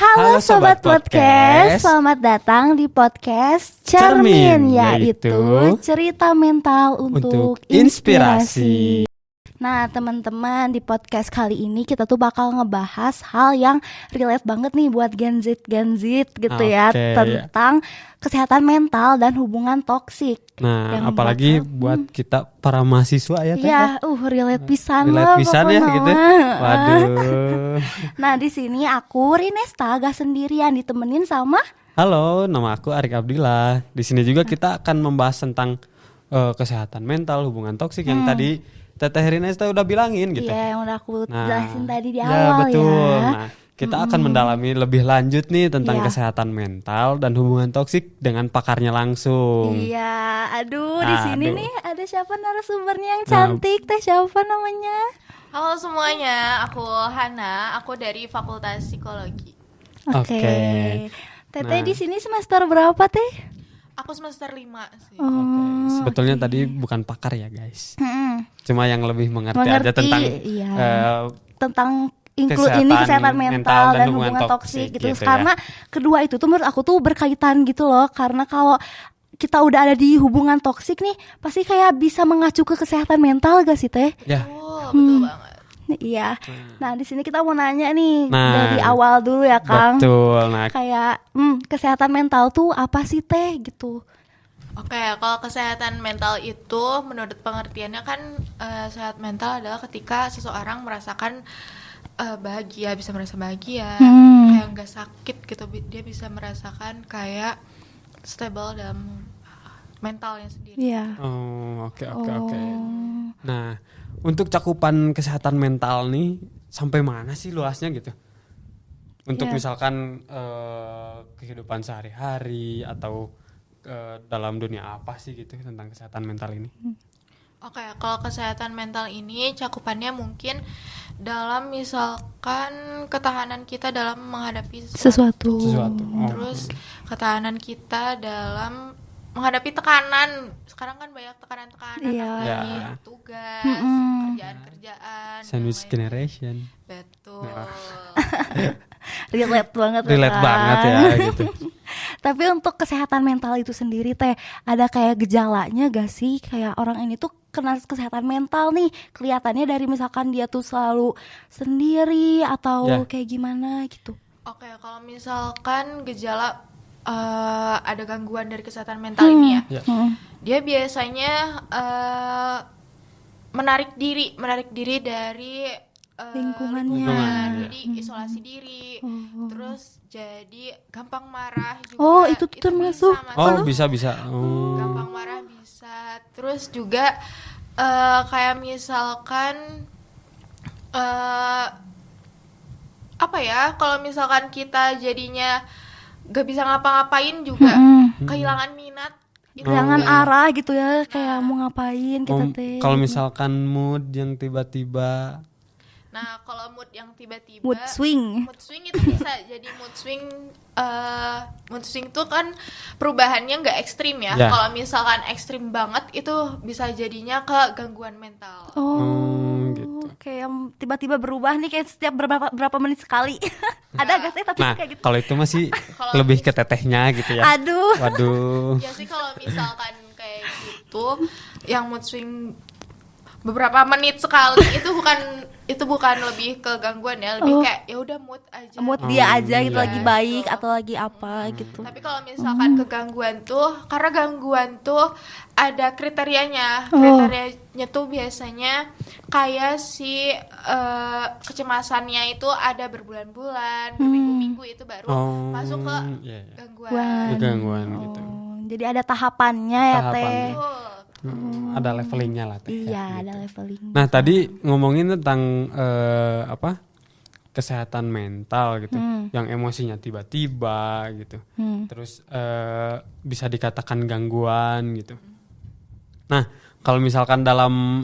Halo Sobat Podcast, selamat datang di podcast Cermin, yaitu cerita mental untuk inspirasi. Nah teman-teman, di podcast kali ini kita tuh bakal ngebahas hal yang relate banget nih buat Gen Z gitu ya, tentang kesehatan mental dan hubungan toksik. Nah apalagi buat kita para mahasiswa ya Teh. Iya, relate pisan relate lah pisan ya gitu. Waduh. Nah di sini aku Rinesta gak sendirian, ditemenin sama. Halo, nama aku Arik Abdillah. Di sini juga kita akan membahas tentang kesehatan mental, hubungan toksik yang tadi Teteh Rinesta udah bilangin gitu. Iya, yang udah aku jelasin tadi di awal betul. ya. Nah, kita akan mendalami lebih lanjut nih tentang kesehatan mental dan hubungan toksik dengan pakarnya langsung. Iya, di sini nih ada siapa narasumbernya yang cantik, Teh siapa namanya? Halo semuanya, aku Hana, aku dari Fakultas Psikologi. Oke. Teteh di sini semester berapa, Teh? Aku semester 5 sih. Sebetulnya tadi bukan pakar ya, guys. Cuma yang lebih mengerti aja tentang kesehatan mental dan hubungan toksik gitu. Karena kedua itu tuh menurut aku tuh berkaitan gitu loh. Karena kalau kita udah ada di hubungan toksik nih, pasti kayak bisa mengacu ke kesehatan mental gak sih Teh? Ya. Betul banget. Iya. Nah di sini kita mau nanya nih dari awal dulu ya Kang. Betul. Nah kayak kesehatan mental tuh apa sih Teh gitu? Oke, kalau kesehatan mental itu menurut pengertiannya kan sehat mental adalah ketika seseorang merasakan bahagia, bisa merasa bahagia, kayak nggak sakit gitu, dia bisa merasakan kayak stable dalam mentalnya sendiri. Iya. Oke. Nah, untuk cakupan kesehatan mental nih sampai mana sih luasnya gitu? Untuk misalkan kehidupan sehari-hari atau dalam dunia apa sih gitu tentang kesehatan mental ini? Oke, kalau kesehatan mental ini cakupannya mungkin dalam misalkan ketahanan kita dalam menghadapi sesuatu. Terus ketahanan kita dalam menghadapi tekanan. Sekarang kan banyak tekanan-tekanan tugas, kerjaan-kerjaan. Sandwich generation. Betul. Relate banget ya gitu. Tapi untuk kesehatan mental itu sendiri Teh, ada kayak gejalanya gak sih? Kayak orang ini tuh kena kesehatan mental nih, kelihatannya dari misalkan dia tuh selalu sendiri atau kayak gimana gitu. Oke, kalau misalkan gejala ada gangguan dari kesehatan mental ini ya. Dia biasanya menarik diri dari lingkungannya. Jadi isolasi diri. Terus jadi gampang marah juga. Itu termasuk. Bisa. Gampang marah bisa. Terus juga kayak misalkan kalau misalkan kita jadinya gak bisa ngapa-ngapain juga, kehilangan minat. Kehilangan arah gitu ya, kayak mau ngapain kita Teh. Kalau misalkan mood yang tiba-tiba. Nah, kalau mood yang tiba-tiba mood swing itu bisa jadi mood swing tuh kan perubahannya nggak ekstrim ya. Kalau misalkan ekstrim banget itu bisa jadinya ke gangguan mental. Gitu. Kayak tiba-tiba berubah nih kayak setiap berapa menit sekali. Ada gak sih tapi kayak gitu? Kalau itu masih lebih ke tetehnya gitu ya. Waduh. Ya sih kalau misalkan kayak gitu yang mood swing beberapa menit sekali itu bukan lebih ke gangguan ya, lebih kayak ya udah mood dia aja gitu, lagi baik atau lagi apa gitu. Tapi kalau misalkan kegangguan tuh, karena gangguan tuh ada kriterianya tuh biasanya kayak si kecemasannya itu ada berbulan-bulan, berminggu-minggu, itu baru masuk ke gangguan gitu. Jadi ada tahapannya ya Teh. Ada levelingnya lah Teh. Iya, ada leveling. Nah tadi ngomongin tentang kesehatan mental gitu, yang emosinya tiba-tiba gitu, terus bisa dikatakan gangguan gitu. Nah kalau misalkan dalam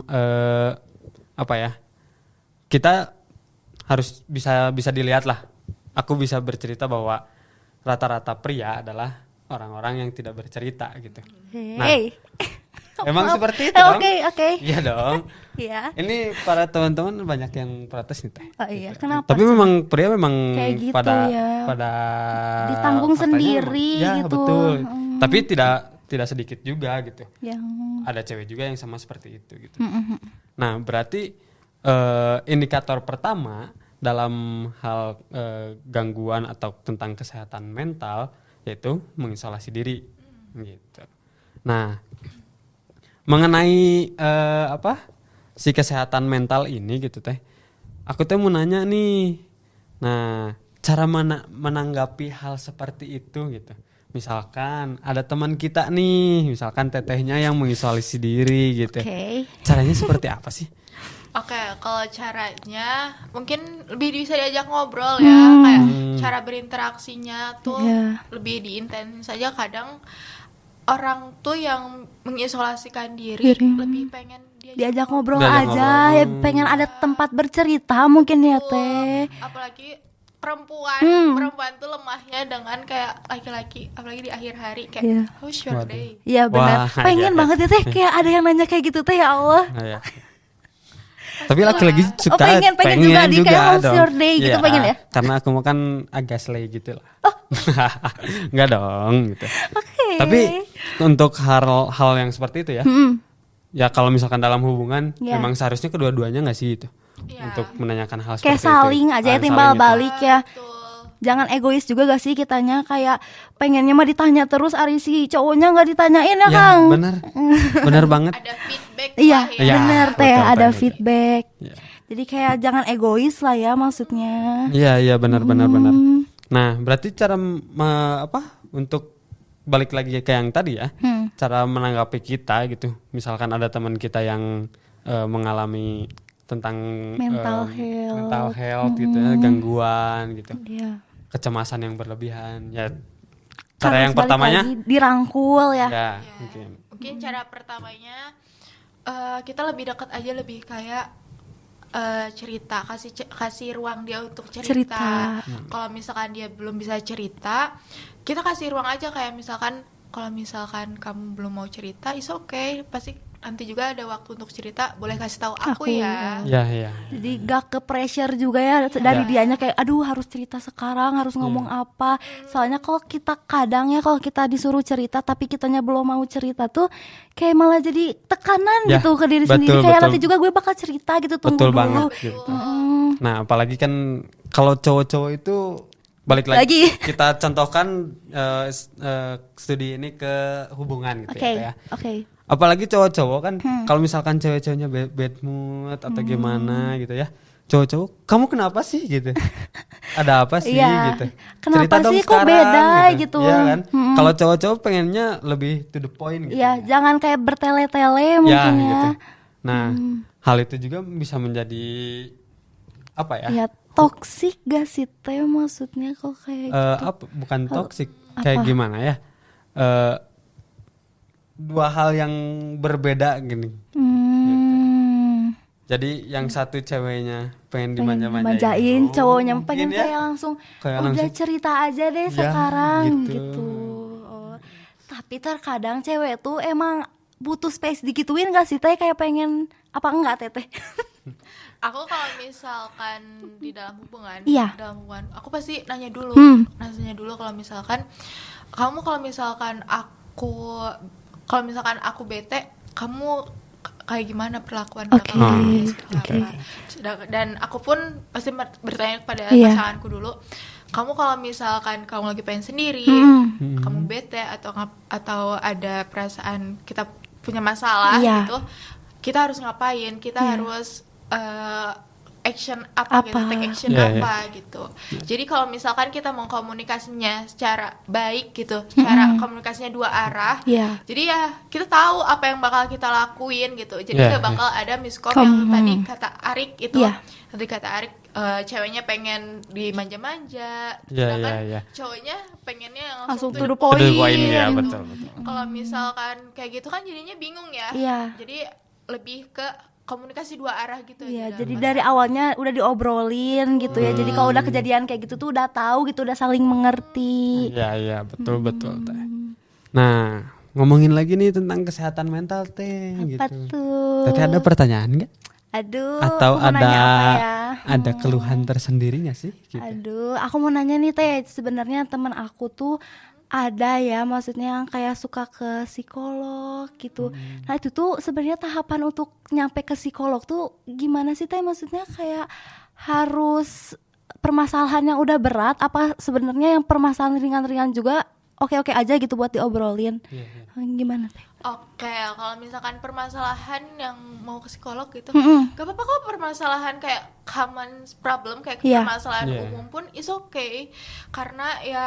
kita harus bisa dilihat lah. Aku bisa bercerita bahwa rata-rata pria adalah orang-orang yang tidak bercerita gitu. Nah, Emang seperti itu dong. Oke. Iya dong. Iya. Ini para teman-teman banyak yang protes nih teh. Oh iya, kenapa? Tapi memang pria memang kayak gitu pada ya. pada ditanggung faktanya sendiri memang, ya, gitu. Betul. Tapi tidak sedikit juga gitu. Yang Ada cewek juga yang sama seperti itu gitu. Nah, berarti indikator pertama dalam hal gangguan atau tentang kesehatan mental yaitu mengisolasi diri gitu. Nah, mengenai si kesehatan mental ini gitu teh, aku teh mau nanya nih. Nah, cara menanggapi hal seperti itu gitu. Misalkan ada teman kita nih, misalkan tetehnya yang mengisolasi diri gitu. Caranya seperti apa sih? Oke, kalau caranya mungkin lebih bisa diajak ngobrol ya, kayak cara berinteraksinya tuh lebih diintensin saja. Kadang orang tuh yang mengisolasikan diri lebih pengen diajak ngobrol aja, ya pengen ada tempat bercerita mungkin ya teh. Apalagi perempuan tuh lemahnya dengan kayak laki-laki, apalagi di akhir hari kayak how's your day? Iya benar. Pengen banget ya teh, kayak ada yang nanya kayak gitu teh, ya Allah. Tapi laki-laki suka pengen juga di kayak how's your day gitu, pengen ya? Karena aku mau kan agak slay gitu lah. Enggak dong gitu. Tapi untuk hal yang seperti itu ya, ya kalau misalkan dalam hubungan memang seharusnya kedua-duanya nggak sih itu untuk menanyakan hal seperti kayak saling itu. aja ya, timbal balik ya. Jangan egois juga gak sih kitanya, kayak pengennya mah ditanya terus, ari si cowoknya nggak ditanyain ya Kang. Bener banget. Ada feedback. Iya bener teh, ada betul. feedback. Jadi kayak jangan egois lah ya maksudnya. Iya benar. Nah, berarti cara untuk balik lagi ke yang tadi ya, cara menanggapi kita gitu. Misalkan ada teman kita yang mengalami tentang mental health gitu ya, gangguan gitu, kecemasan yang berlebihan. Ya, cara yang pertamanya dirangkul ya. Mungkin cara pertamanya kita lebih dekat aja, lebih kayak cerita, kasih ruang dia untuk cerita. Kalau misalkan dia belum bisa cerita, kita kasih ruang aja, kayak misalkan kalau misalkan kamu belum mau cerita, is okay, pasti nanti juga ada waktu untuk cerita, boleh kasih tahu aku ya. Iya. Jadi gak ke pressure juga ya dari dianya, kayak aduh harus cerita sekarang, harus ngomong apa. Soalnya kalau kita kadang ya, kalau kita disuruh cerita tapi kitanya belum mau cerita tuh kayak malah jadi tekanan gitu ke diri sendiri. Kayak nanti juga gue bakal cerita gitu, tunggu betul dulu. Banget, gitu. Nah, apalagi kan kalau cowok-cowok itu balik lagi. Kita contohkan studi ini ke hubungan gitu ya. Apalagi cowok-cowok kan, kalau misalkan cewek-ceweknya bad mood atau gimana gitu ya, cowok-cowok, kamu kenapa sih gitu? Ada apa sih gitu? Kenapa cerita dong sih sekarang, kok beda gitu? Iya kan? Kalau cowok-cowok pengennya lebih to the point gitu. Iya, jangan kayak bertele-tele mungkin ya. Gitu. Nah, hal itu juga bisa menjadi apa ya? Ya toksik gak sih teh, maksudnya kok kayak gitu? Bukan toksik, kayak gimana ya? Dua hal yang berbeda gini. Gitu. Jadi yang satu ceweknya pengen dimanja-manjain, cowoknya pengen kayak langsung udah cerita aja deh sekarang gitu. Tapi terkadang cewek tuh emang butuh space digituin gak sih teh, kayak pengen apa enggak teteh? Aku kalau misalkan di dalam hubungan, aku pasti nanya dulu, kalau misalkan kamu, kalau misalkan aku bete, kamu kayak gimana perlakuan kamu? Dan aku pun pasti bertanya kepada pasanganku dulu, kamu kalau misalkan kamu lagi pengen sendiri, kamu bete atau ada perasaan kita punya masalah gitu, kita harus ngapain? Kita harus action apa gitu, take action apa gitu. Jadi kalau misalkan kita mau komunikasinya secara baik gitu, cara komunikasinya dua arah, jadi ya kita tahu apa yang bakal kita lakuin gitu. Jadi gak bakal ada miskom yang tadi kata Arik itu. Tadi kata Arik, ceweknya pengen dimanja-manja, sedangkan cowoknya pengennya langsung to the point. Ya, betul. Kalau misalkan kayak gitu kan jadinya bingung ya. Jadi lebih ke komunikasi dua arah gitu. Jadi dari awalnya udah diobrolin gitu ya. Jadi kalau udah kejadian kayak gitu tuh udah tahu gitu, udah saling mengerti. Iya, betul teh. Nah, ngomongin lagi nih tentang kesehatan mental teh. Apa gitu. tuh? Tadi ada pertanyaan nggak? Aduh, Atau aku mau nanya apa ya? ada keluhan tersendiri nggak sih? Gitu. Aduh, aku mau nanya nih Teh, sebenarnya teman aku tuh ada ya, maksudnya yang kayak suka ke psikolog gitu. Nah itu tuh sebenarnya tahapan untuk nyampe ke psikolog tuh gimana sih Teh? Maksudnya kayak harus permasalahan yang udah berat, apa sebenarnya yang permasalahan ringan-ringan juga oke-oke aja gitu buat diobrolin? Gimana Teh? Oke, kalau misalkan permasalahan yang mau ke psikolog gitu, Mm-mm. gak apa-apa kok permasalahan kayak common problem kayak Iya. permasalahan Iya. umum pun is okay, karena ya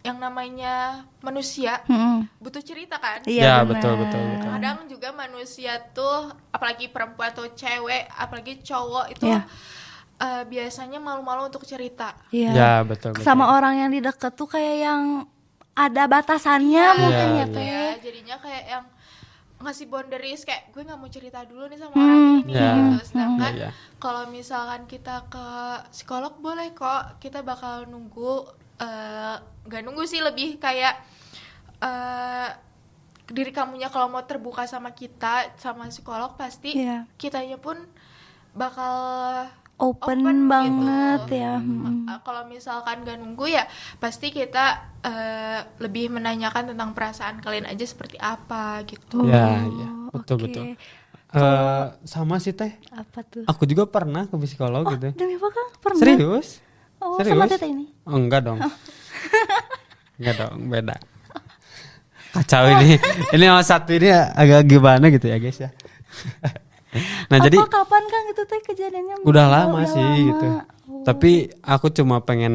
yang namanya manusia Mm-mm. butuh cerita kan. Ya, benar. betul. Kadang juga manusia tuh, apalagi perempuan atau cewek, apalagi cowok itu Iya. biasanya malu-malu untuk cerita. Iya. Ya, betul. Sama orang yang di deket tuh kayak yang ada batasannya mungkin Iya, ya Teh. Ya, jadinya kayak yang ngasih boundaries kayak gue nggak mau cerita dulu nih sama orang ini Ya. gitu. Sedangkan Iya. kalau misalkan kita ke psikolog boleh kok, kita bakal nunggu, nggak nunggu sih, lebih kayak diri kamunya kalau mau terbuka sama kita, sama psikolog pasti Iya. kitanya pun bakal Open banget gitu. ya. Kalau misalkan gak nunggu ya pasti kita lebih menanyakan tentang perasaan kalian aja seperti apa gitu. Ya, betul. Oke. Sama sih Teh. Apa tuh? Aku juga pernah ke psikolog gitu. Demi apa Kang? Pernah? Serius? Oh, Serius? sama Tete ini? Oh, enggak dong. Enggak dong, beda. Kacau ini. Ini yang satu ini agak gimana gitu ya guys ya. Nah jadi kapan Kang itu Teh kejadiannya? udah lama sih lama. gitu. Tapi aku cuma pengen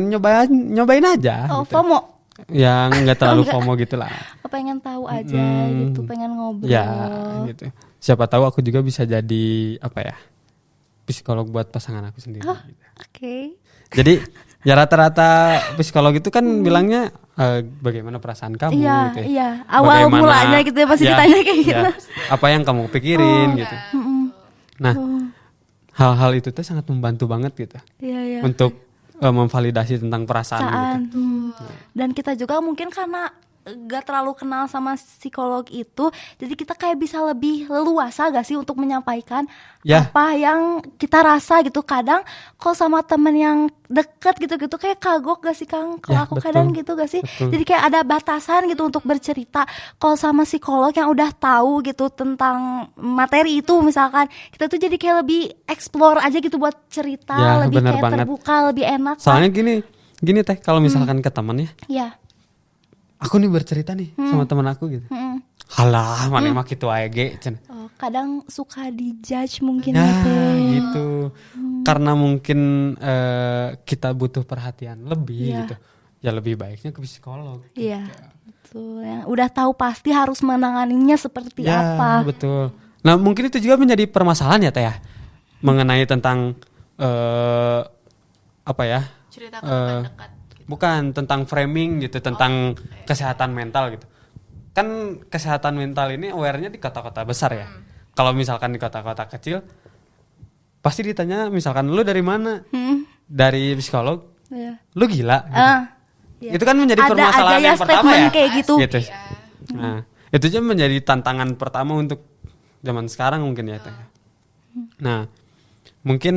nyobain aja. Oh, gitu. FOMO. Yang enggak terlalu FOMO gitu lah. Pengen tahu aja gitu, pengen ngobrol. Ya gitu. Siapa tahu aku juga bisa jadi apa ya? Psikolog buat pasangan aku sendiri. Gitu. Oke. Jadi ya rata-rata psikolog itu kan bilangnya bagaimana perasaan kamu Iya, gitu. iya. Awal mulanya gitu ya pasti ditanya kayak gitu. Apa yang kamu pikirin gitu. Nah, hal-hal itu tuh sangat membantu banget gitu Iya, iya. untuk memvalidasi tentang perasaan gitu. Dan kita juga mungkin karena gak terlalu kenal sama psikolog itu, jadi kita kayak bisa lebih leluasa gak sih untuk menyampaikan apa yang kita rasa gitu. Kadang kalau sama temen yang deket gitu-gitu kayak kagok gak sih Kang? Kalau aku betul. kadang gitu gak sih? Betul. Jadi kayak ada batasan gitu untuk bercerita. Kalau sama psikolog yang udah tahu gitu tentang materi itu, misalkan kita tuh jadi kayak lebih explore aja gitu buat cerita, Ya, lebih bener kayak banget. terbuka, lebih enak. Soalnya gini Teh, kalau misalkan ke teman ya, Ya. aku nih bercerita nih sama teman aku gitu. Halah, mana mah kitu ae ge cenah. Oh, kadang suka dijudge mungkin Ya, ya Teh. gitu. Karena mungkin kita butuh perhatian lebih gitu. Ya lebih baiknya ke psikolog. Iya, betul. Yang udah tahu pasti harus menanganinya seperti Ya, apa. betul. Nah, mungkin itu juga menjadi permasalahan ya, Teh ya. Mengenai tentang apa ya? Cerita ke teman dekat. Bukan tentang framing gitu, tentang kesehatan mental gitu. Kan kesehatan mental ini aware-nya di kota-kota besar ya. Kalau misalkan di kota-kota kecil pasti ditanya misalkan lu dari mana? Dari psikolog. Iya. Lu gila gitu. Iya. Itu kan menjadi Ada permasalahan aja ya yang pertama statement ya. kayak gitu. Nah, itu aja menjadi tantangan pertama untuk zaman sekarang mungkin ya Teh. Nah, mungkin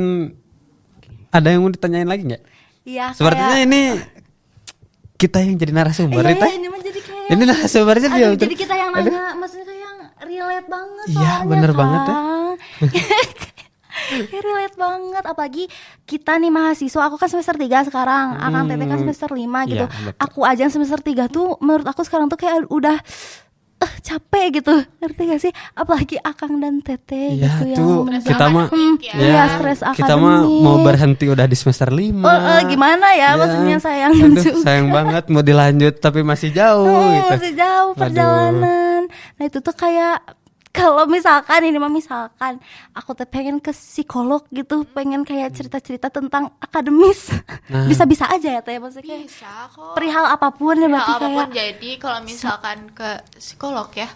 ada yang mau ditanyain lagi nggak? Iya. Sepertinya kayak, ini kita yang jadi narasumber iya, ya Teh. ini mah jadi kayak Ini narasumbernya dia. aduh, jadi kita yang nanya, maksudnya kayak yang relate banget Iya, soalnya, bener banget ya. Kang. Ya, relate banget, apalagi kita nih mahasiswa. Aku kan semester 3 sekarang, Akang Tete kan semester 5 gitu. Iya, betul. Aku aja yang semester 3 tuh menurut aku sekarang tuh kayak udah capek gitu, ngerti gak sih? Apalagi Akang dan Tete Iya gitu tuh yang kita mah iya, stres kita mah akademik. mau berhenti udah di semester 5. Gimana ya, maksudnya sayang Aduh, juga. sayang banget mau dilanjut tapi masih jauh gitu. Masih jauh perjalanan. Nah itu tuh kayak kalau misalkan aku tuh pengen ke psikolog gitu, pengen kayak cerita-cerita tentang akademis. Bisa-bisa aja ya Teh, maksudnya kayak Bisa kok. perihal apapun ya, berarti Apapun. kayak Jadi kalau misalkan ke psikolog ya,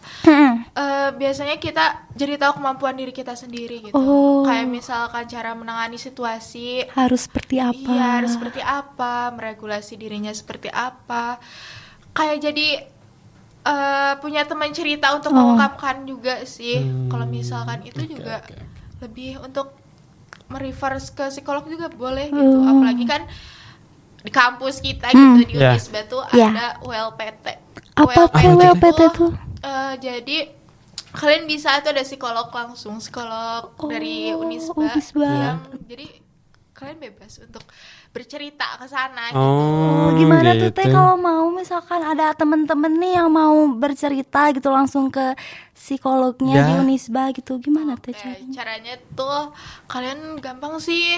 biasanya kita jadi tahu kemampuan diri kita sendiri gitu. Kayak misalkan cara menangani situasi, harus seperti apa. iya harus seperti apa, meregulasi dirinya seperti apa. Kayak jadi punya teman cerita untuk mengungkapkan juga sih. Kalau misalkan itu juga lebih untuk mereverse ke psikolog juga boleh gitu. Apalagi kan di kampus kita gitu di Unisba tuh ada WLPT. Apa WLPT tuh? Jadi kalian bisa tuh ada psikolog langsung, psikolog dari Unisba. Yang jadi kalian bebas untuk bercerita ke sana gitu. Gimana tuh Teh kalau mau misalkan ada temen-temen nih yang mau bercerita gitu langsung ke psikolognya di Unisba gitu, gimana Teh caranya? Caranya tuh kalian gampang sih,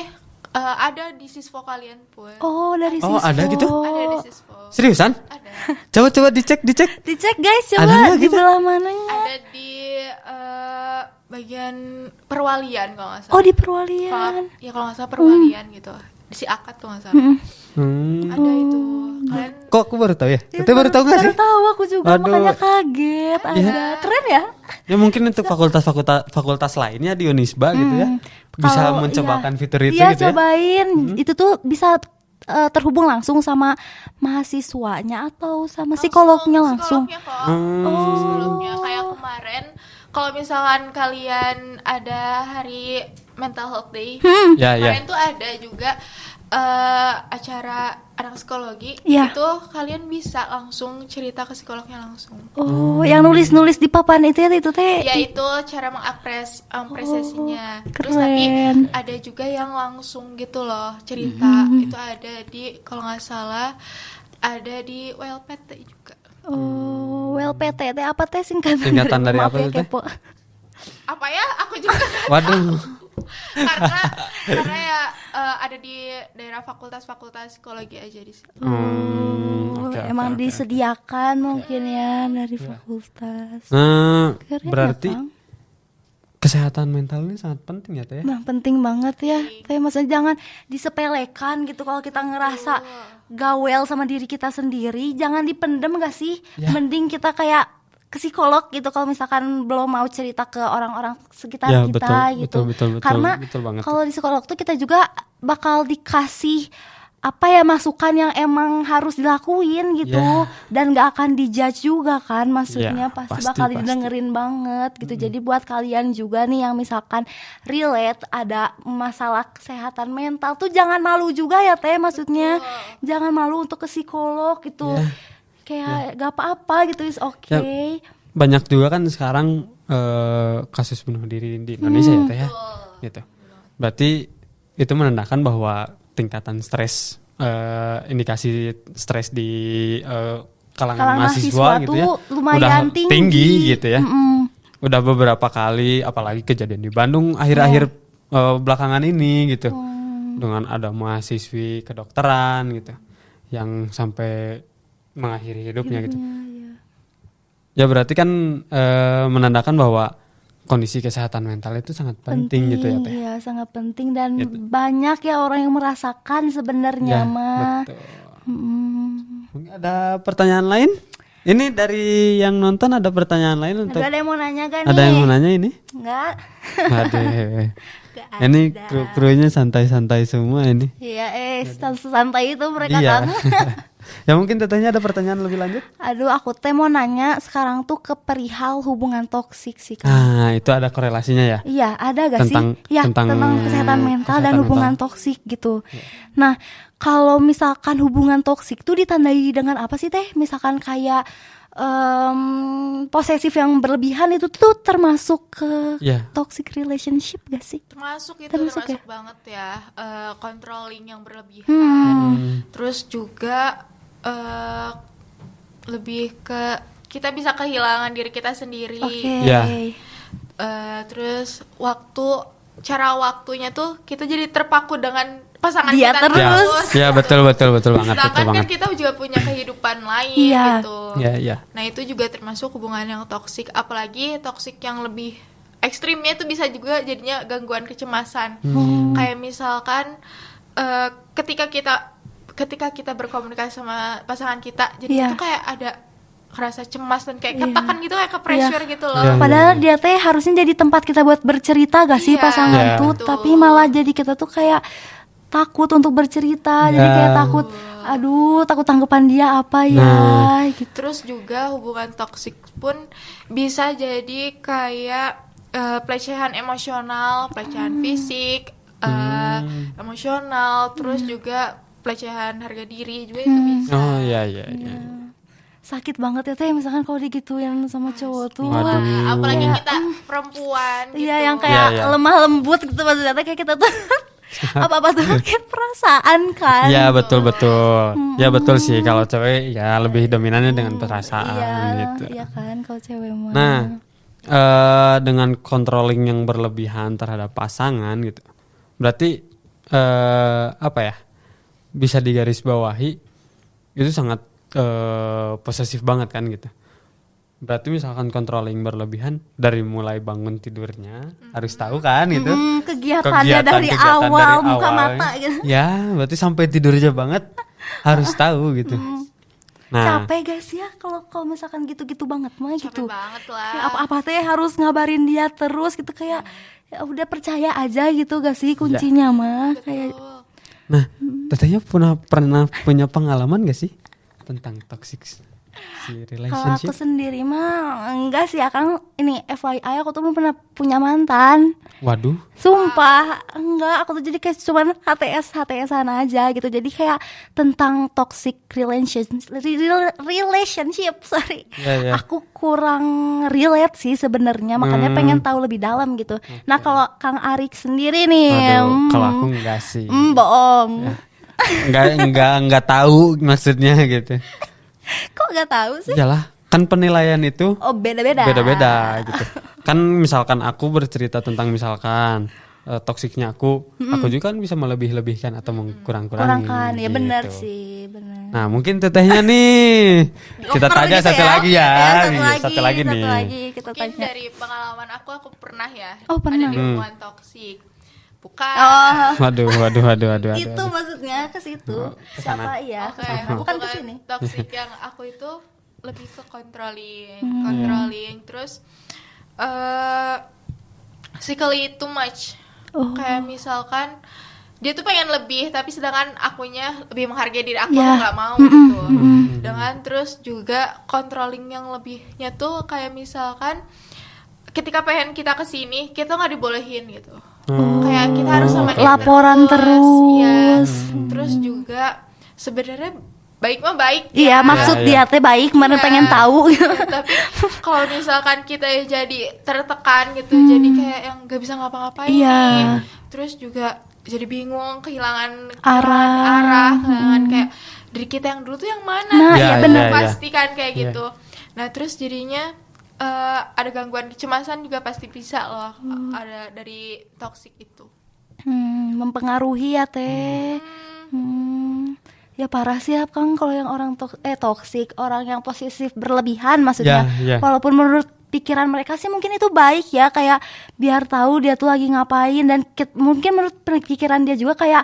ada di sisvo kalian pun. Dari sisvo. Ada gitu? Ada di sisvo. Seriusan? Ada. Coba dicek. Dicek guys, coba di belah mananya. Ada di bagian perwalian kalau nggak salah. Di perwalian. Kalau nggak salah perwalian gitu. Di si akad tuh nggak salah. Ada itu. Kalian Kok aku baru tahu ya? Kita baru tahu nggak sih? Baru tahu aku juga, makanya kaget. Ada keren ya? Ya mungkin untuk fakultas lainnya di Unisba gitu ya. Bisa mencobakan fitur itu gitu ya. cobain. Itu tuh bisa terhubung langsung sama mahasiswanya atau sama psikolognya langsung. Psikolognya kayak kemarin kalau misalkan kalian ada hari mental health day, kemarin tuh ada juga acara anak psikologi, itu kalian bisa langsung cerita ke psikolognya langsung. Yang nulis di papan itu Teh. Ya itu cara mengapresiasinya. Terus tapi ada juga yang langsung gitu loh cerita. Itu ada di kalau nggak salah ada di WLPT juga. WLPT Teh apa Teh singkatan dari apa ya, Teh? Apa ya? Aku juga. Waduh. karena ya ada di daerah fakultas psikologi aja di situ. Emang disediakan mungkin ya dari fakultas. Berarti kesehatan mental ini sangat penting ya Teh? Nah, penting banget ya Teh, maksudnya jangan disepelekan gitu. Kalau kita ngerasa gawel sama diri kita sendiri, jangan dipendem gak sih? Mending kita kayak ke psikolog gitu kalau misalkan belum mau cerita ke orang-orang sekitar kita gitu. Betul, karena kalau di psikolog tuh kita juga bakal dikasih masukan yang emang harus dilakuin gitu, dan gak akan dijudge juga kan, maksudnya pasti bakal didengerin banget gitu. Jadi buat kalian juga nih yang misalkan relate ada masalah kesehatan mental tuh jangan malu juga ya Teh, maksudnya jangan malu untuk ke psikolog gitu. Kayak gak apa-apa gitu, is okay. Banyak juga kan sekarang kasus bunuh diri di Indonesia ya Teh ya. Gitu. Berarti itu menandakan bahwa tingkatan stres, indikasi stres di kalangan mahasiswa gitu ya lumayan udah tinggi gitu ya. Udah beberapa kali, apalagi kejadian di Bandung akhir-akhir belakangan ini gitu. Dengan ada mahasiswi kedokteran gitu yang sampai mengakhiri hidupnya gitu. Ya berarti kan menandakan bahwa kondisi kesehatan mental itu sangat penting gitu ya Teh. Iya, sangat penting dan banyak ya orang yang merasakan sebenarnya mah. Betul. Mungkin ada pertanyaan lain? Ini dari yang nonton ada pertanyaan lain untuk? Ada yang mau nanya gak nih? Ada yang mau nanya ini? Enggak. Ini kru-krunya santai-santai semua ini. Iya, santai itu mereka kan. Ya mungkin Tetehnya ada pertanyaan lebih lanjut? Aduh, aku mau nanya sekarang tuh ke perihal hubungan toksik sih kan. Itu ada korelasinya ya? Iya, ada gak sih? Ya, tentang kesehatan mental dan hubungan toksik gitu. Nah, kalau misalkan hubungan toksik tuh ditandai dengan apa sih Teh? Misalkan kayak posesif yang berlebihan itu tuh termasuk ke toxic relationship gak sih? Termasuk banget ya. Controlling yang berlebihan. Terus juga lebih ke kita bisa kehilangan diri kita sendiri. Terus cara waktunya tuh kita jadi terpaku dengan pasangan dia kita terus. Ya betul banget. Sedangkan kan kita juga punya kehidupan lain gitu. Nah itu juga termasuk hubungan yang toksik, apalagi toksik yang lebih ekstrimnya itu bisa juga jadinya gangguan kecemasan. Kayak misalkan ketika kita berkomunikasi sama pasangan kita, jadi itu kayak ada kerasa cemas dan kayak ketakan gitu, kayak ke pressure gitu loh. Padahal dia teh harusnya jadi tempat kita buat bercerita gak sih pasangan tuh, tapi malah jadi kita tuh kayak takut untuk bercerita, jadi kayak takut aduh takut tanggapan dia apa ya. Gitu. Terus juga hubungan toksik pun bisa jadi kayak pelecehan emosional, pelecehan fisik, emosional, terus juga pelecehan harga diri juga itu bisa. Oh iya. Sakit banget ya teh misalkan kalau digituin sama cowok tuh. Waduh. Apalagi kita perempuan gitu. Iya yang kayak Iya. lemah lembut gitu maksudnya kayak kita tuh apa-apa tuh kayak perasaan kan. Iya betul. Ya betul sih kalau cewek ya lebih dominannya dengan perasaan gitu. Iya kan kalau cewek mah. Nah, dengan controlling yang berlebihan terhadap pasangan gitu. Berarti apa ya? Bisa digarisbawahi itu sangat posesif banget kan gitu. Berarti misalkan controlling berlebihan dari mulai bangun tidurnya harus tahu kan gitu. Kegiatannya dari awal muka mata gitu. Ya, berarti sampai tidur aja banget harus tahu gitu. Nah, capek guys ya kalau misalkan gitu-gitu banget mah gitu. Capek banget lah. Kayak apa-apa teh harus ngabarin dia terus gitu kayak ya udah percaya aja gitu gak sih kuncinya mah kayak. Nah, tetehnya pernah punya pengalaman gak sih tentang toxic si Kalau relationship? aku sendiri mah enggak sih Akang, ini FYI aku tuh belum pernah punya mantan. Waduh. Sumpah, enggak, aku tuh jadi kayak cuman HTS-an aja gitu. Jadi kayak tentang toxic relationship, sorry. Ya. Aku kurang relate sih sebenarnya, makanya pengen tahu lebih dalam gitu. Nah, kalau Kang Arik sendiri nih, Waduh, kalau aku enggak sih. bohong. Enggak tahu maksudnya gitu. Kok enggak tahu sih? Iyalah, kan penilaian itu Oh, beda-beda. beda-beda gitu. Kan misalkan aku bercerita tentang misalkan toksiknya aku juga kan bisa melebih-lebihkan atau mengkurang-kurangi. Kurangkan, ya gitu. benar sih, benar. Nah, mungkin tetehnya nih. Kita tanya gitu satu ya? lagi ya. Satu lagi satu nih. lagi kita Mungkin tanya. dari pengalaman aku pernah ya. Oh, pernah. Ada di hubungan toksik. Bukan. Oh, Waduh. itu maksudnya ke situ. Kesana. Siapa ya? Oke, Kesana. Bukan ke hubungan sini. toksik yang aku itu lebih ke controlling, terus physically too much. Oh. Kayak misalkan dia tuh pengen lebih, tapi sedangkan akunya lebih menghargai diri aku, Ya. aku nggak mau gitu. Dengan terus juga controlling yang lebihnya tuh kayak misalkan ketika pengen kita kesini, kita nggak dibolehin gitu. Kayak kita harus sama dia Laporan terus. Iya. Terus juga sebenarnya baik mah baik. Iya, ya. maksud Iya. dia teh baik, mana Iya. pengen tahu. Tapi kalau misalkan kita jadi tertekan gitu, jadi kayak yang nggak bisa ngapa-ngapain Iya. nih. Terus juga jadi bingung, kehilangan Arah. kehilangan kayak diri kita yang dulu tuh yang mana? Nah, iya benar. iya. Pasti kan kayak Iya. gitu. Nah, terus jadinya ada gangguan kecemasan juga pasti bisa loh, ada dari toksik itu. Mempengaruhi ya teh. Ya parah sih Kang kalau yang orang toksik, orang yang posesif berlebihan maksudnya. Ya. Walaupun menurut pikiran mereka sih mungkin itu baik ya, kayak biar tahu dia tuh lagi ngapain, dan mungkin menurut pikiran dia juga kayak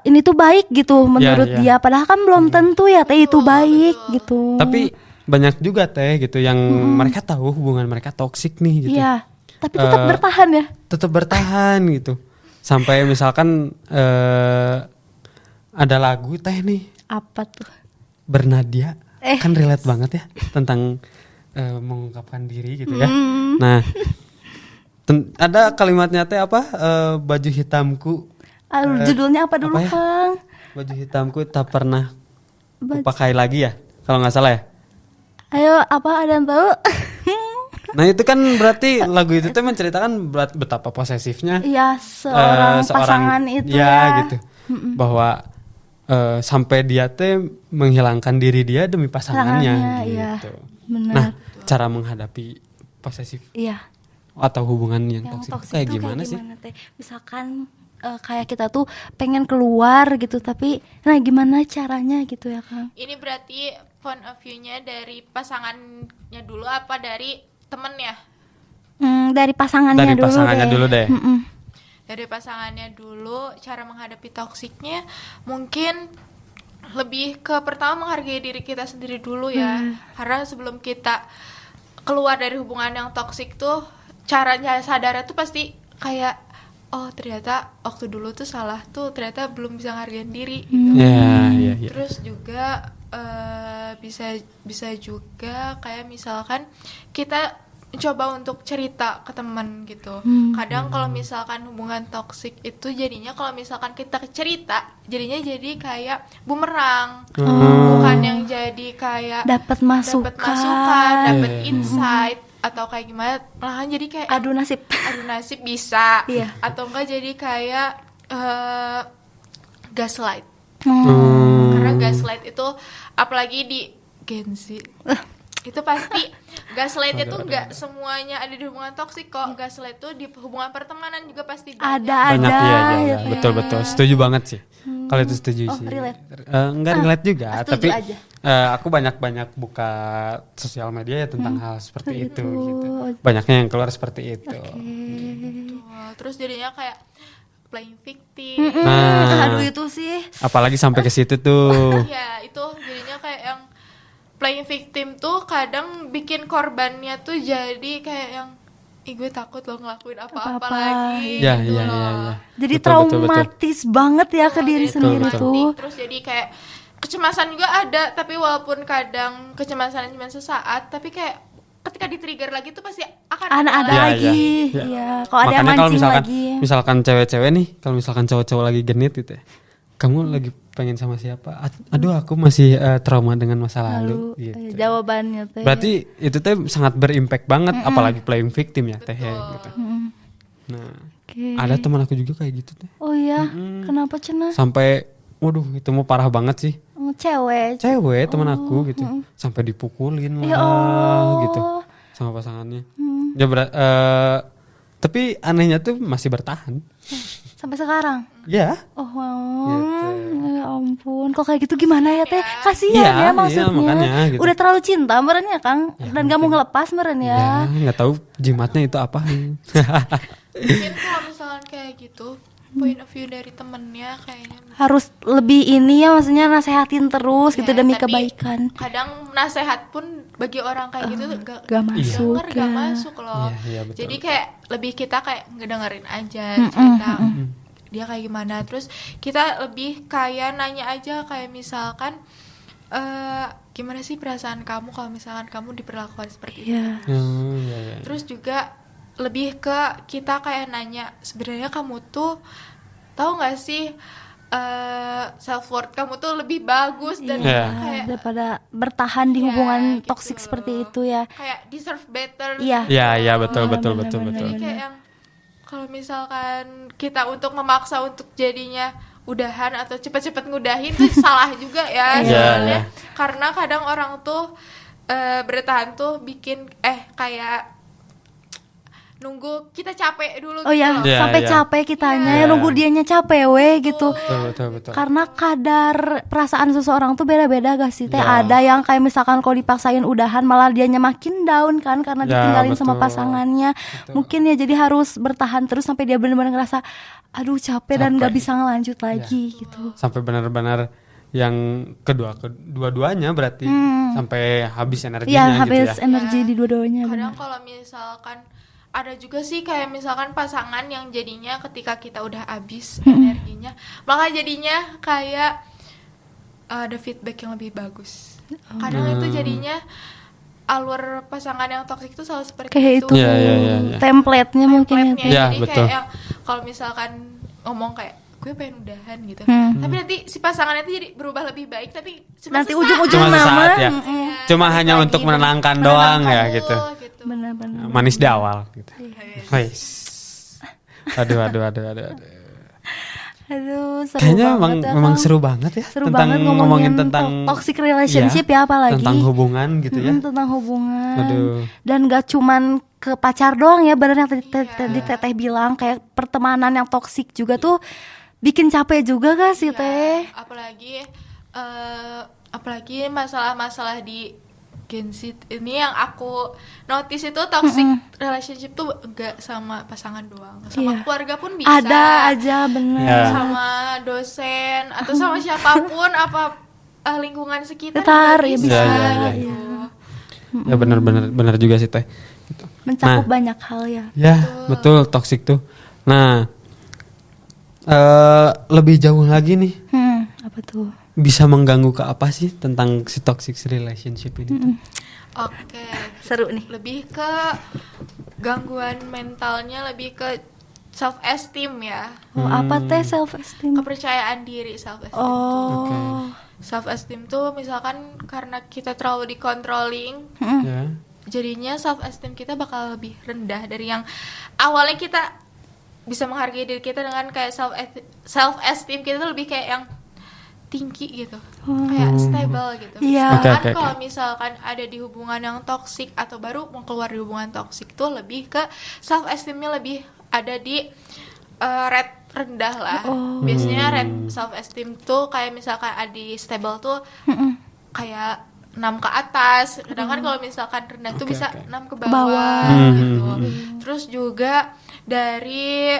ini tuh baik gitu menurut Ya. dia, padahal kan belum tentu ya teh itu baik gitu. Tapi banyak juga teh gitu yang mereka tahu hubungan mereka toksik nih gitu. Iya, tapi tetap bertahan ya. Tetap bertahan gitu. Sampai misalkan ada lagu teh nih Apa tuh? Bernadia, kan relate banget ya tentang mengungkapkan diri gitu ya. Nah, ada kalimatnya teh apa? Baju hitamku. Judulnya apa dulu apa ya? Kang? Baju hitamku tak pernah kupakai lagi ya, kalau nggak salah ya. Ayo, apa ada yang tahu? Nah itu kan berarti lagu itu tuh menceritakan betapa posesifnya Iya, seorang pasangan itu ya. gitu. Bahwa sampai dia tuh menghilangkan diri dia demi pasangannya iya. gitu. Benar. Nah, cara menghadapi posesif Iya. atau hubungan yang Yang toksik toksik kayak tuh gimana sih? teh? Misalkan kayak kita tuh pengen keluar gitu, tapi nah gimana caranya gitu ya Kang? Ini berarti point of view-nya dari pasangannya dulu apa dari temennya? Dari pasangannya Dari dulu pasangannya deh. dulu deh. Dari pasangannya dulu, cara menghadapi toksiknya mungkin lebih ke pertama menghargai diri kita sendiri dulu ya. Karena sebelum kita keluar dari hubungan yang toksik tuh, caranya sadarnya tuh pasti kayak oh ternyata waktu dulu tuh salah tuh ternyata belum bisa ngargain diri gitu. Iya. Terus juga bisa juga kayak misalkan kita coba untuk cerita ke teman gitu. Kadang kalau misalkan hubungan toksik itu jadinya kalau misalkan kita cerita jadinya jadi kayak bumerang. Bukan yang jadi kayak dapat masukan, dapat insight atau kayak gimana, malahan jadi kayak adu nasib bisa. Iya. Atau enggak jadi kayak gaslight. Karena gaslight itu apalagi di Gen Z itu pasti gaslightnya tuh nggak semuanya ada di hubungan toksik kok. Gaslight tuh di hubungan pertemanan juga pasti ada banyak. Iya. gitu. Betul setuju banget sih. Kalau itu setuju sih. Relate. Enggak relate juga, tapi aja. Aku banyak buka sosial media ya tentang hal seperti itu gitu. Banyaknya yang keluar seperti itu. Gitu. Terus jadinya kayak playing victim. Aduh itu sih. Apalagi sampai ke situ tuh. Ya itu jadinya kayak yang playing victim tuh kadang bikin korbannya tuh jadi kayak yang gue takut lo ngelakuin apa-apa lagi Ya. Jadi Betul. traumatis banget ya ke diri sendiri tuh. Terus jadi kayak kecemasan juga ada, tapi walaupun kadang kecemasan cuma sesaat, tapi kayak ketika di-trigger lagi tuh pasti akan ada lagi. Iya, kalau ada yang Makanya kalau mancing lagi. misalkan cewek-cewek nih, kalau misalkan cowok-cowok lagi genit gitu ya. Kamu lagi pengen sama siapa? Aduh, aku masih trauma dengan masa lalu gitu. Jawabannya tuh. Berarti itu teh sangat berimpact banget, apalagi playing victim ya teh gitu. Nah, ada teman aku juga kayak gitu teh. Oh iya, kenapa cenah? Sampai, waduh itu mau parah banget sih. Cewek Teman aku gitu, sampai dipukulin lah Ya Allah. gitu sama pasangannya. Ya tapi anehnya tuh masih bertahan. sampai sekarang. Ya. Oh wow. Gitu. Ya ampun, kok kayak gitu gimana ya teh? Kasihan Iya, ya maksudnya. makanya, gitu. Udah terlalu cinta meren ya Kang, dan gak mau ngelepas meren ya. Nggak tahu jimatnya itu apa. Mungkin kalau misalkan kayak gitu point of view dari temennya kayaknya Harus lebih ini ya, maksudnya nasehatin terus gitu ya, demi tapi kebaikan. kadang nasehat pun bagi orang kayak gitu Gak masuk denger, ya. gak masuk loh. Iya, betul. Jadi kayak lebih kita kayak ngedengerin aja cerita dia kayak gimana, terus kita lebih kayak nanya aja kayak misalkan gimana sih perasaan kamu kalau misalkan kamu diperlakukan seperti itu. Iya. Iya. Terus juga lebih ke kita kayak nanya sebenarnya kamu tuh tahu nggak sih self worth kamu tuh lebih bagus dan Iya, kayak daripada bertahan di ya, hubungan gitu toksik loh. seperti itu ya. Kayak deserve better. Iya. Iya, betul. Jadi kayak yang kalau misalkan kita untuk memaksa untuk jadinya udahan atau cepet-cepet ngudahin tuh salah juga ya sebenarnya. Karena kadang orang tuh bertahan tuh bikin kayak nunggu kita capek dulu Oh gitu ya, loh. sampai capek kitanya ya, nunggu dianya capek gitu. Betul. Karena kadar perasaan seseorang tuh beda-beda gak sih teh? Ada yang kayak misalkan kalau dipaksain udahan malah dianya makin down kan karena ditinggalin sama pasangannya. Mungkin ya jadi harus bertahan terus sampai dia benar-benar ngerasa aduh capek dan gak bisa ngelanjut lagi gitu. Sampai benar-benar yang kedua-duanya berarti sampai habis energinya Iya, gitu habis ya. energi di dua-duanya. Kadang benar. kalau misalkan ada juga sih kayak misalkan pasangan yang jadinya ketika kita udah habis energinya, maka jadinya kayak ada feedback yang lebih bagus. Kadang itu jadinya alur pasangan yang toksik itu selalu seperti Kayak itu Iya. template-nya mungkin ya. Template-nya. Ya, Jadi betul. kayak yang kalau misalkan ngomong kayak gue pengen udahan gitu, tapi nanti si pasangannya itu jadi berubah lebih baik, tapi cuma Nanti sesaat. ujung-ujung Cuma sesaat ya. Iya, Cuma balik hanya lagi untuk dan menenangkan doang ya menenangkan gitu. gitu. Benar-benar. Manis di awal gitu. Iya. Wais. Aduh. Aduh, seru Kayaknya banget ya, memang Kang. seru banget ya Seru tentang banget ngomongin tentang toxic relationship ya apalagi. tentang hubungan gitu ya. Tentang hubungan. Aduh. Dan gak cuman ke pacar doang ya, bener yang tadi Teteh bilang, kayak pertemanan yang toksik juga tuh bikin capek juga gak sih Teh? Apalagi masalah-masalah di Gen Z ini yang aku notice itu toxic relationship tuh enggak sama pasangan doang, sama keluarga pun bisa, Ada aja bener. Ya. sama dosen atau sama siapapun apa lingkungan sekitar Sekitar, juga ya bisa bisa, gitu. Ya benar juga sih Teh. Gitu. Mencakup Nah. banyak hal ya. Ya, betul toksik tuh. Nah, Lebih jauh lagi nih. Apa tuh? Bisa mengganggu ke apa sih tentang si toxic relationship ini tuh? Oke, Seru nih. lebih ke gangguan mentalnya, lebih ke self esteem ya, Apa teh self esteem? kepercayaan diri. Self esteem Oke. self esteem tuh misalkan karena kita terlalu dikontrolling, Ya. jadinya self esteem kita bakal lebih rendah dari yang awalnya kita bisa menghargai diri kita dengan kayak self esteem kita tuh lebih kayak yang tinggi gitu, kayak stable gitu. Iya. Sedangkan Oke. kalau misalkan ada di hubungan yang toksik atau baru mau keluar di hubungan toksik tuh lebih ke self esteemnya lebih ada di rate rendah lah. Biasanya rate self esteem tuh kayak misalkan ada di stable tuh kayak 6 ke atas. Sedangkan kalau misalkan rendah tuh bisa 6 ke bawah gitu. Terus juga dari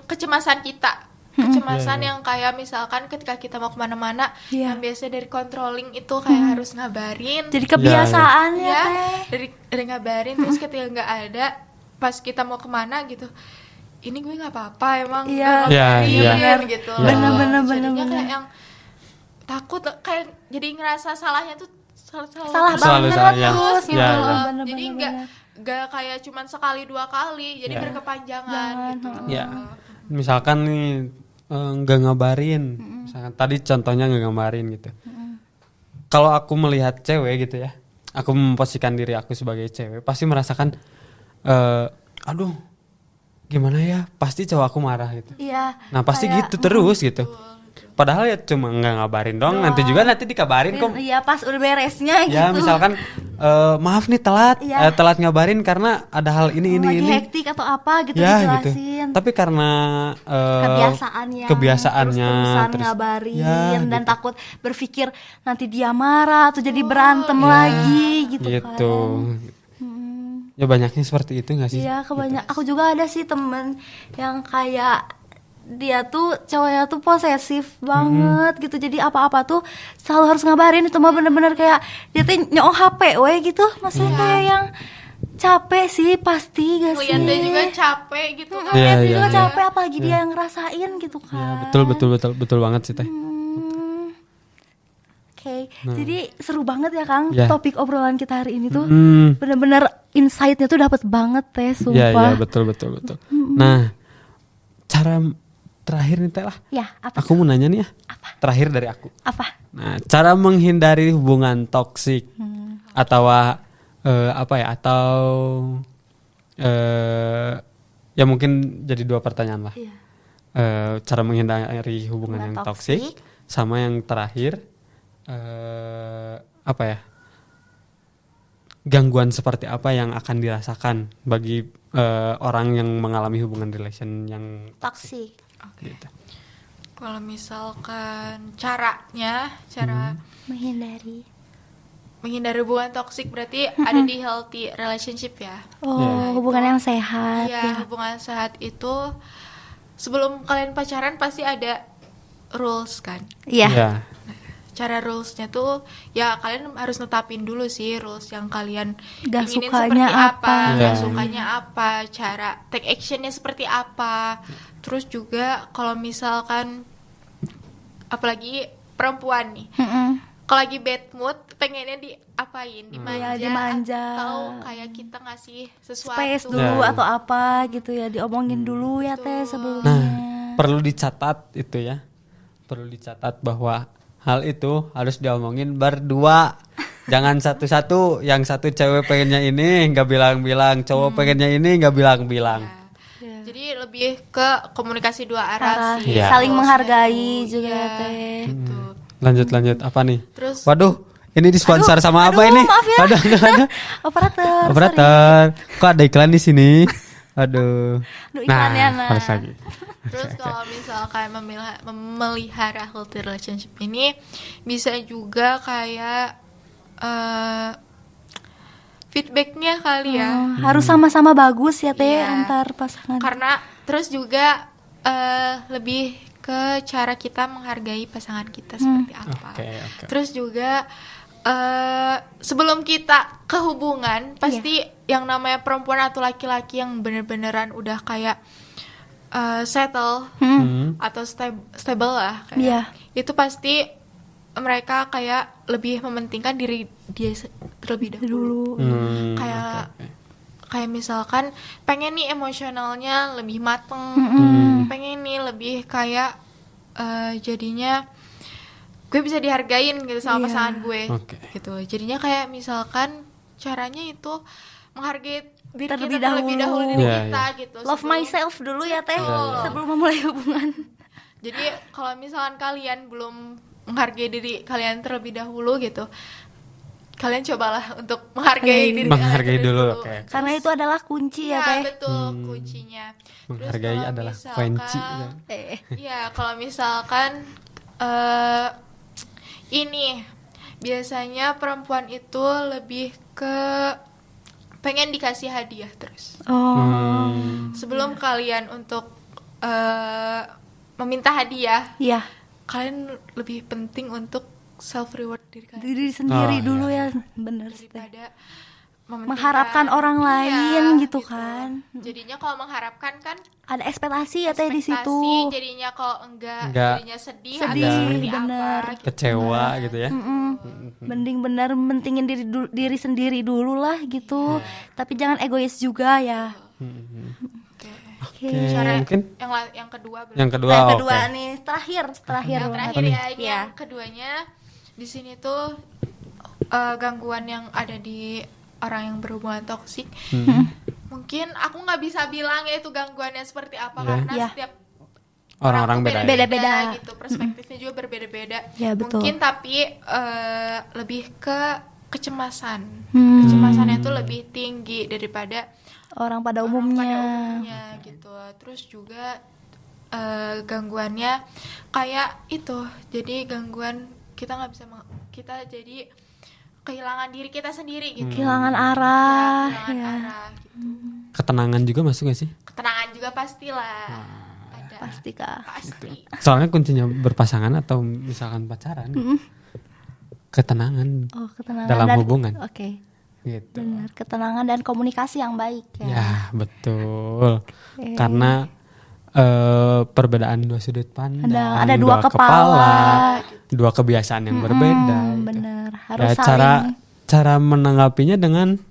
kecemasan kita. Kecemasan yang kayak misalkan ketika kita mau kemana-mana, yang biasa dari controlling itu kayak harus ngabarin. Jadi kebiasaan ya, Ya, teh. dari ngabarin terus ketika nggak ada, pas kita mau kemana gitu, ini gue nggak apa-apa emang Iya. nggak Iya, ngabarin iya. gitu. Bener-bener, Jadinya bener-bener. kayak yang takut, kayak jadi ngerasa salahnya tuh salah Salah Selalu banget salah, ya. terus gitu Ya, loh. ya. Jadi nggak kayak cuman sekali 2 kali, jadi berkepanjangan gitu. Ya. Misalkan nih nggak ngabarin, misalkan tadi contohnya nggak ngabarin gitu. Kalau aku melihat cewek gitu ya, aku memposisikan diri aku sebagai cewek, pasti merasakan, aduh, gimana ya, pasti cowok aku marah gitu. Iya. Nah pasti kayak, gitu terus gitu. Padahal ya cuma nggak ngabarin dong, nanti juga nanti dikabarin kok. Iya, pas udah beresnya gitu. Ya misalkan maaf nih telat, Iya. telat ngabarin karena ada hal ini lagi ini. hektik atau apa gitu Ya gitu. dijelasin. Tapi karena kebiasaannya terus-terusan terus ngabarin ya, dan gitu. takut berpikir nanti dia marah atau jadi berantem lagi gitu gitu. kan. Ya banyaknya seperti itu nggak sih? Iya, kebanyakan. Aku juga ada sih temen yang kayak dia tuh cowoknya tuh posesif banget gitu. Jadi apa-apa tuh selalu harus ngabarin. Itu mah bener-bener kayak dia tuh nyok HP we gitu. Maksudnya kayak yang capek sih pasti gak sih? Ngeliatnya juga capek gitu kan. Iya, Dia iya, juga iya. capek apalagi dia yang ngerasain gitu Ya, kan. betul banget sih teh. Oke, jadi seru banget ya Kang. Ya. Topik obrolan kita hari ini tuh Hmm. bener-bener insight-nya tuh dapat banget teh, Ya sumpah. betul. Nah, cara terakhir nih teh lah. Ya, apa? Aku mau nanya nih ya. Terakhir dari aku. Apa? Nah, cara menghindari hubungan toksik atau apa ya? Atau ya mungkin jadi 2 pertanyaan lah. Iya. Cara menghindari hubungan yang toksik toksik. sama yang terakhir apa ya? Gangguan seperti apa yang akan dirasakan bagi orang yang mengalami hubungan relation yang Toxic. gitu. Kalau misalkan cara Menghindari. menghindari hubungan toksik berarti ada di healthy relationship ya. Oh, hubungan yang sehat Iya, ya. hubungan sehat itu sebelum kalian pacaran pasti ada rules kan. Iya. Ya. Cara rulesnya tuh ya kalian harus netapin dulu sih rules yang kalian Gak inginin sukanya seperti apa, apa. gak Ya. sukanya apa, cara take actionnya seperti apa. Terus juga kalau misalkan apalagi perempuan nih, kalau lagi bad mood pengennya diapain, dimanja, Iya, dimanja. atau kayak kita ngasih sesuatu. Space dulu Ya. atau apa gitu ya, diomongin dulu ya teh sebelumnya. Nah, perlu dicatat itu ya. Perlu dicatat bahwa hal itu harus diomongin berdua. Jangan satu-satu, yang satu cewek pengennya ini nggak bilang-bilang, cowok pengennya ini nggak bilang-bilang. Ya. Jadi lebih ke komunikasi 2 arah Arah, sih. Iya. saling Goalsnya menghargai tuh, juga iya, teh. gitu. Lanjut apa nih? Terus Waduh, ini disponsor sama apa aduh, ini? maaf ya. Aduh, ada. Operator. Operator. Kok ada iklan di sini? Aduh. Aduh, iklannya, nah. harus lagi. Terus kalau misalkan memelihara healthy relationship ini bisa juga kayak feedbacknya kali ya. Harus sama-sama bagus ya teh Iya. antar pasangan. Karena terus juga lebih ke cara kita menghargai pasangan kita seperti apa. Oke. Terus juga sebelum kita ke hubungan pasti yang namanya perempuan atau laki-laki yang bener-beneran udah kayak settle atau stable lah kayak. Iya. Itu pasti mereka kayak lebih mementingkan diri dia terlebih dahulu. Kayak misalkan pengen nih emosionalnya lebih mateng, pengen nih lebih kayak jadinya gue bisa dihargain gitu sama pasangan gue, gitu. Jadinya kayak misalkan caranya itu menghargai diri Terlebih kita terlebih dahulu diri kita gitu. Love myself dulu ya teh sebelum memulai hubungan. Jadi kalau misalkan kalian belum menghargai diri kalian terlebih dahulu gitu, kalian cobalah untuk menghargai diri menghargai dulu. Okay. Karena itu adalah kunci ya teh. Betul, kuncinya. Menghargai adalah kunci. Iya, kalau misalkan ini biasanya perempuan itu lebih ke pengen dikasih hadiah terus. Sebelum kalian untuk meminta hadiah, kalian lebih penting untuk self reward diri sendiri dulu ya, bener sih. Daripada mengharapkan orang lain gitu kan. Jadinya kalau mengharapkan kan ada ekspektasi ya teh di situ. Jadinya kalau enggak jadinya sedih atau seperti bener. apa gitu. Kecewa gitu ya. Mending bener mentingin diri sendiri dulu lah gitu. Tapi jangan egois juga ya. Oke. Mungkin yang kedua nih terakhir ya. Yang keduanya di sini tuh gangguan yang ada di orang yang berhubungan toksik. Mungkin aku nggak bisa bilang ya itu gangguannya seperti apa karena setiap orang beda-beda gitu, perspektifnya juga berbeda-beda. Betul. Mungkin tapi lebih ke kecemasan. Kecemasannya tuh lebih tinggi daripada orang pada umumnya gitu. Terus juga gangguannya kayak itu. Jadi gangguan kita nggak bisa kita jadi kehilangan diri kita sendiri gitu. Kehilangan arah. Arah gitu. Ketenangan juga masuk gak sih? Ketenangan juga pastilah. Ada. Pasti kah? Pasti. Soalnya kuncinya berpasangan atau misalkan pacaran. Ketenangan. Ketenangan dalam hubungan. Oke. Gitu. Benar, ketenangan dan komunikasi yang baik ya. Ya, betul. Karena perbedaan dua sudut pandang, ada dua kepala, dua kebiasaan yang berbeda. Benar, harus cara menanggapinya dengan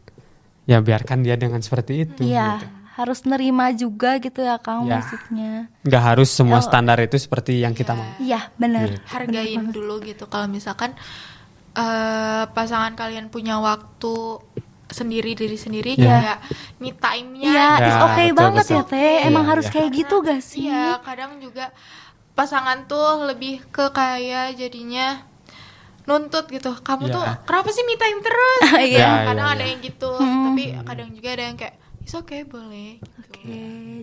ya biarkan dia dengan seperti itu. Iya, gitu. harus nerima juga gitu ya Kang maksudnya. Nggak harus semua standar itu seperti yang kita mau. Iya, benar. Gitu. Hargain dulu gitu. Kalau misalkan pasangan kalian punya waktu sendiri diri sendiri kayak me time-nya. Iya, is okay banget betul. ya Teh. Emang harus kayak gitu gak sih? Iya, kadang juga pasangan tuh lebih ke kayak jadinya nuntut gitu. Kamu tuh kenapa sih me time terus? Kadang ada yang gitu, tapi kadang juga ada yang kayak it's okay, boleh. Oke,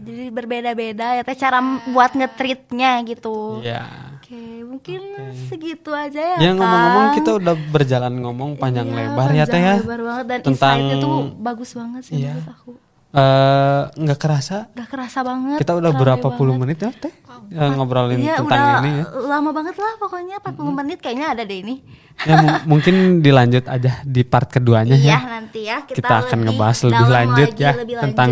jadi berbeda-beda ya Teh cara buat nge-treatnya gitu. Iya. Oke, mungkin segitu aja ya. Ya ngomong-ngomong kita udah berjalan ngomong panjang lebar ya Teh ya. Lebar banget dan tentang insight-nya tuh bagus banget sih menurut aku. Nggak kerasa. Gak kerasa banget. Kita udah berapa puluh menit ya Teh ngobrolin tentang ini ya. Lama banget lah pokoknya 40 menit kayaknya ada deh ini. Ya mungkin dilanjut aja di part keduanya ya. Iya nanti ya kita akan ngebahas lebih lanjut ya tentang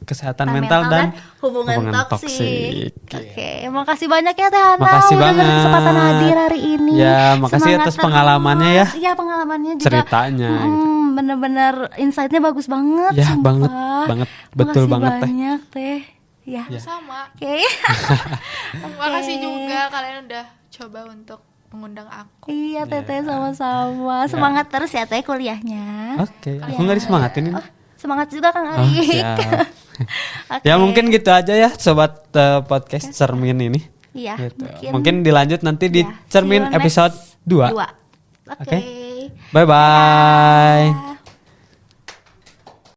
kesehatan mental dan hubungan toksik. Oke, makasih banyak ya Teh Hana. Makasih banget kesempatan hadir hari ini. Ya, makasih atas pengalamannya ya. Iya, pengalamannya juga. Ceritanya gitu. Bener-bener insight-nya bagus banget. Ya, sumpah. banget. Betul makasih banget Teh. banyak Teh. Ya. Sama. Oke. Makasih juga kalian udah coba untuk mengundang aku. Iya Teteh sama-sama. Semangat terus ya Teh kuliahnya. Oke, aku nggak disemangatin ini. Semangat juga Kang Ari. Ya mungkin gitu aja ya sobat podcast Cermin ini. Iya. Gitu. Mungkin dilanjut nanti di Cermin episode 2. Oke. Bye bye.